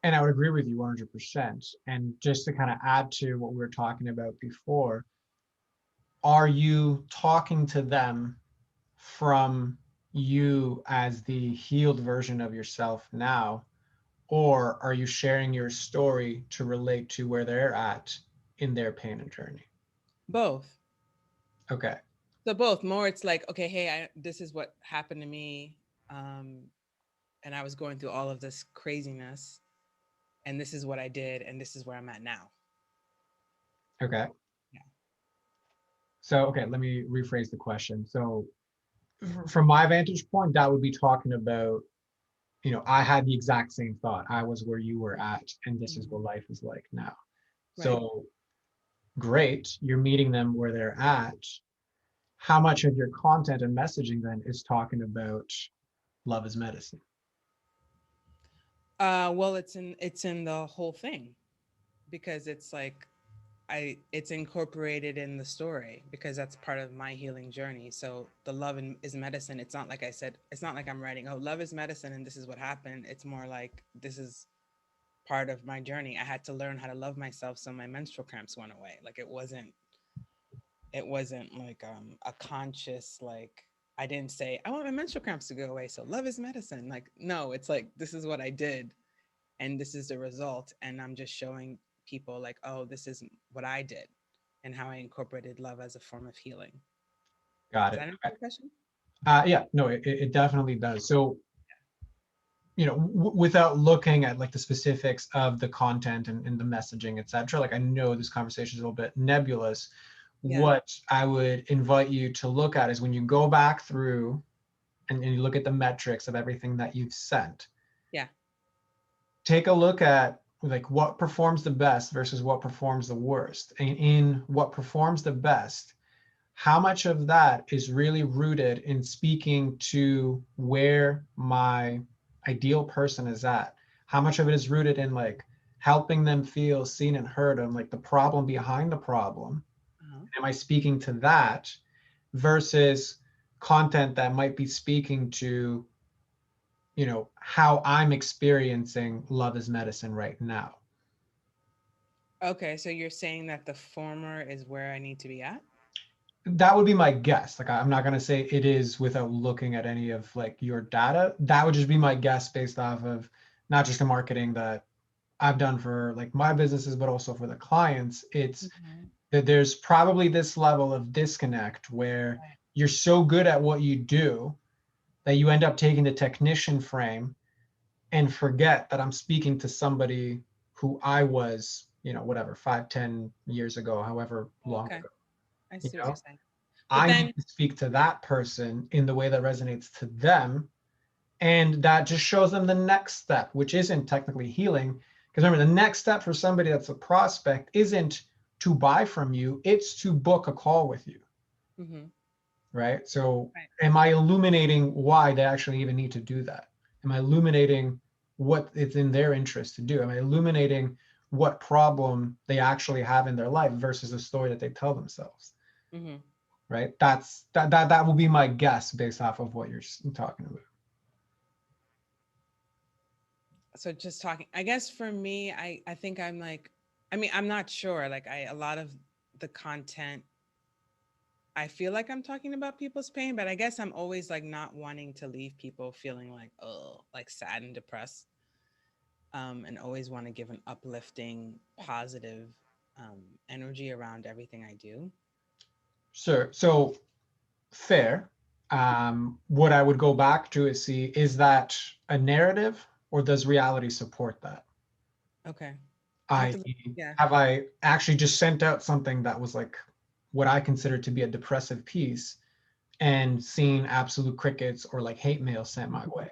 And I would agree with you 100%. And just to kind of add to what we were talking about before, are you talking to them from you as the healed version of yourself now? Or are you sharing your story to relate to where they're at in their pain and journey? Both. Okay. So both more it's like, okay, hey, this is what happened to me. Um, and I was going through all of this craziness and this is what I did and this is where I'm at now. Okay. Yeah. So, okay, let me rephrase the question. So, from my vantage point, that would be talking about, I had the exact same thought. I was where you were at, and this is Mhm. what life is like now. Right. So, great, you're meeting them where they're at. How much of your content and messaging then is talking about love is medicine? Well, it's in the whole thing because it's like it's incorporated in the story because that's part of my healing journey. So the is medicine. It's not like I said, it's not like I'm writing, oh, love is medicine and this is what happened. It's more like this is part of my journey. I had to learn how to love myself so my menstrual cramps went away. Like it wasn't like a conscious like I didn't say I want my menstrual cramps to go away. So love is medicine. Like no, it's like this is what I did and this is the result and I'm just showing people like, oh, this is what I did and how I incorporated love as a form of healing. Got Does it. that answer Okay. your question? Yeah, no, it definitely does. So, without looking at like the specifics of the content and the messaging, et cetera, like I know this conversation is a little bit nebulous. Yeah. What I would invite you to look at is when you go back through and you look at the metrics of everything that you've sent, Yeah. take a look at like what performs the best versus what performs the worst. And in what performs the best, how much of that is really rooted in speaking to where my ideal person is at? How much of it is rooted in like helping them feel seen and heard and like the problem behind the problem? Uh-huh. Am I speaking to that versus content that might be speaking to, how I'm experiencing love is medicine right now? Okay, so you're saying that the former is where I need to be at? That would be my guess. Like I'm not going to say it is without looking at any of like your data. That would just be my guess based off of not just the marketing that I've done for like my businesses, but also for the clients. It's Mhm. that there's probably this level of disconnect where Right. you're so good at what you do that you end up taking the technician frame and forget that I'm speaking to somebody who I was, whatever, 5, 10 years ago, however long Okay, ago, I you see what you're know? saying. But I need then, to speak to that person in the way that resonates to them And that just shows them the next step, which isn't technically healing. Because remember, the next step for somebody that's a prospect isn't to buy from you, it's to book a call with you, Mm-hmm. right? So Right. am I illuminating why they actually even need to do that? Am I illuminating what it's in their interest to do? Am I illuminating what problem they actually have in their life versus the story that they tell themselves? Mm-hmm. Right? That will be my guess based off of what you're talking about. So just talking, I guess for me, I think I'm like, I mean, I'm not sure. Like a lot of the content, I feel like I'm talking about people's pain, but I guess I'm always like not wanting to leave people feeling like, oh, like sad and depressed. And always want to give an uplifting, positive energy around everything I do. Sure. So fair. What I would go back to is see, is that a narrative or does reality support that? Okay. I have to, I.e., yeah. have I actually just sent out something that was like what I consider to be a depressive piece and seen absolute crickets or like hate mail sent my way?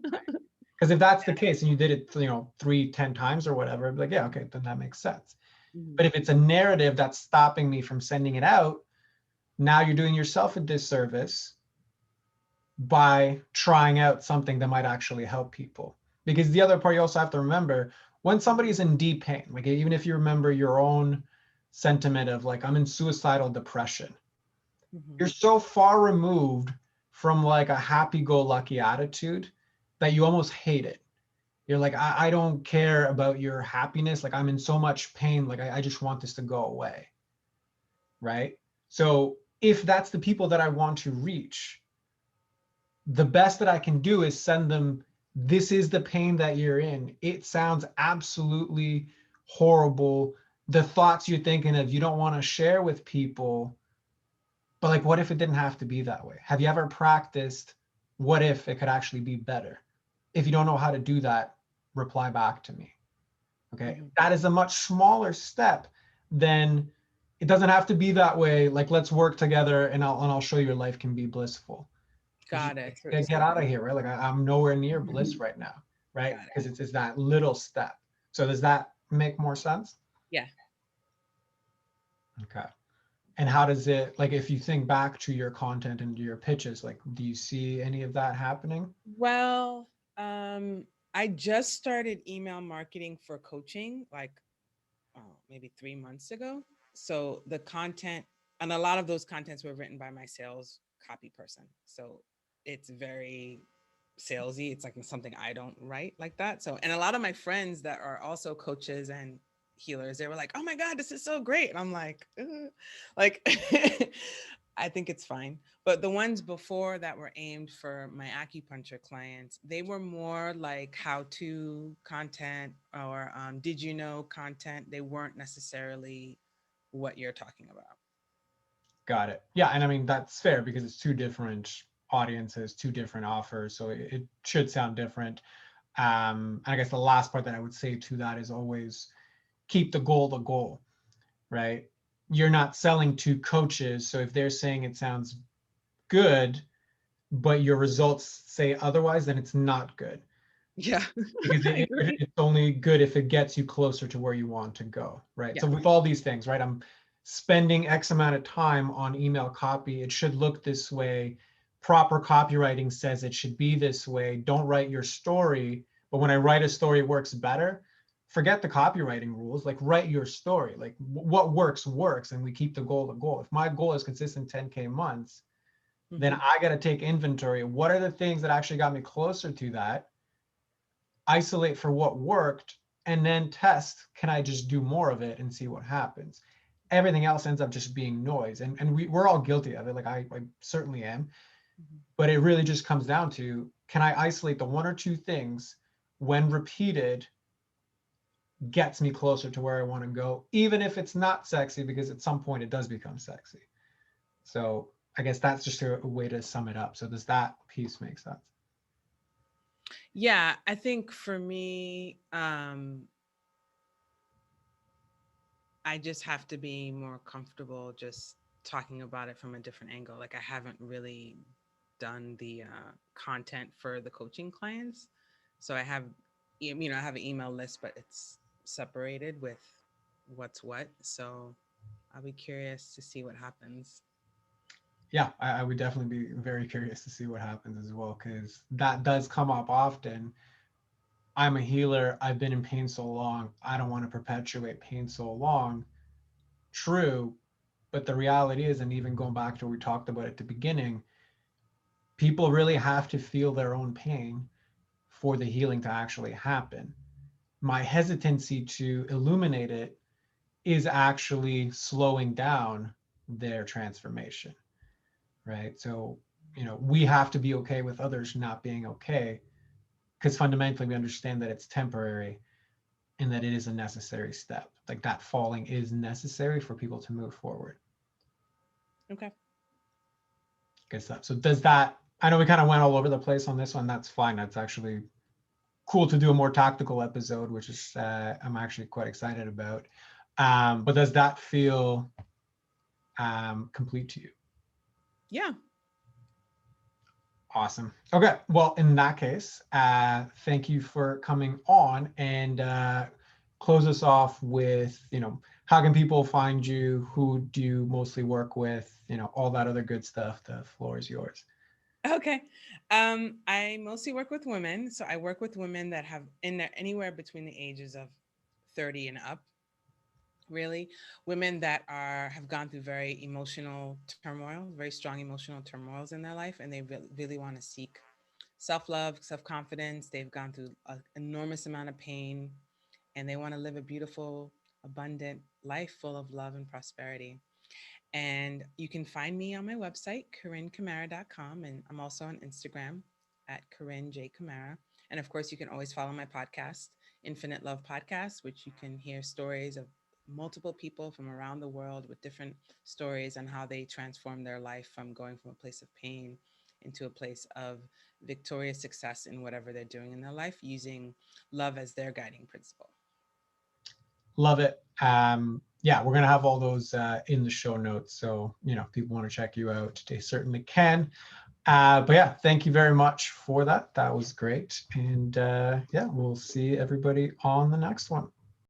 Because if that's the case and you did it, 3, 10 times or whatever, I'd be like, yeah, okay, then that makes sense. Mhm. But if it's a narrative that's stopping me from sending it out, now you're doing yourself a disservice by trying out something that might actually help people. Because the other part you also have to remember, when somebody is in deep pain, like even if you remember your own sentiment of like, I'm in suicidal depression, Mhm. you're so far removed from like a happy-go-lucky attitude that you almost hate it. You're like, I don't care about your happiness. Like I'm in so much pain. Like I just want this to go away. Right. So if that's the people that I want to reach, the best that I can do is send them, this is the pain that you're in. It sounds absolutely horrible. The thoughts you're thinking of, you don't want to share with people. But like, what if it didn't have to be that way? Have you ever practiced what if it could actually be better? If you don't know how to do that, reply back to me. Okay. Mhm. That is a much smaller step than it doesn't have to be that way. Like, let's work together and I'll show you your life can be blissful. It's just Got it. So, get out of here, right? Like I'm nowhere near bliss right now, right? got it. Because it's that little step. So does that make more sense? Yeah. Okay. And how does it, like, if you think back to your content and your pitches, like, do you see any of that happening? Well, I just started email marketing for coaching like maybe 3 months ago. So the content and a lot of those contents were written by my sales copy person. So it's very salesy. It's like something I don't write like that. So, and a lot of my friends that are also coaches and healers, they were like, "Oh my God, this is so great." And I'm like, "Ugh." Like, I think it's fine. But the ones before that were aimed for my acupuncture clients, they were more like how to content or did you know content. They weren't necessarily what you're talking about. Got it. Yeah, and I mean that's fair because it's two different audiences, two different offers, so it should sound different. And I guess the last part that I would say to that is always keep the goal, right? You're not selling to coaches, so if they're saying it sounds good, but your results say otherwise, then it's not good. Yeah, Because I agree. it's only good if it gets you closer to where you want to go, right? Yeah. So with all these things, right, I'm spending X amount of time on email copy. It should look this way. Proper copywriting says it should be this way. Don't write your story, but when I write a story, it works better. Forget the copywriting rules. Like write your story. Like what works, and we keep the goal. If my goal is consistent 10K months, then Hmm. I got to take inventory. What are the things that actually got me closer to that? Isolate for what worked, and then test, can I just do more of it and see what happens? Everything else ends up just being noise. And we're all guilty of it. Like I certainly am. But it really just comes down to, can I isolate the one or two things when repeated gets me closer to where I want to go, even if it's not sexy, because at some point it does become sexy. So I guess that's just a way to sum it up. So does that piece make sense? Yeah, I think for me, I just have to be more comfortable just talking about it from a different angle. Like I haven't really done the content for the coaching clients. So I have, I have an email list, but it's separated with what's what. So I'll be curious to see what happens. Yeah, I would definitely be very curious to see what happens as well, because that does come up often. I'm a healer. I've been in pain so long. I don't want to perpetuate pain so long. True. But the reality is, and even going back to what we talked about at the beginning, people really have to feel their own pain for the healing to actually happen. My hesitancy to illuminate it is actually slowing down their transformation, right? So, we have to be okay with others not being okay, because fundamentally we understand that it's temporary and that it is a necessary step. Like that falling is necessary for people to move forward. Okay. Good stuff. So does that, I know we kind of went all over the place on this one. That's fine. That's actually cool to do a more tactical episode, which is I'm actually quite excited about. But does that feel complete to you? Yeah. Awesome. Okay. Well, in that case, thank you for coming on, and close us off with, how can people find you? Who do you mostly work with? All that other good stuff. The floor is yours. Okay. I mostly work with women. So I work with women that have anywhere between the ages of 30 and up, really. Women that have gone through very emotional turmoil, very strong emotional turmoils in their life, and they really want to seek self-love, self-confidence. They've gone through an enormous amount of pain, and they want to live a beautiful, abundant life full of love and prosperity. And you can find me on my website, CarineCamara.com. And I'm also on Instagram at Carine J. Camara. And of course, you can always follow my podcast, Infinite Love Podcast, which you can hear stories of multiple people from around the world with different stories on how they transform their life from going from a place of pain into a place of victorious success in whatever they're doing in their life, using love as their guiding principle. Love it. Yeah, we're gonna have all those in the show notes. So, if people want to check you out, they certainly can. But yeah, thank you very much for that. That was great. And yeah, we'll see everybody on the next one.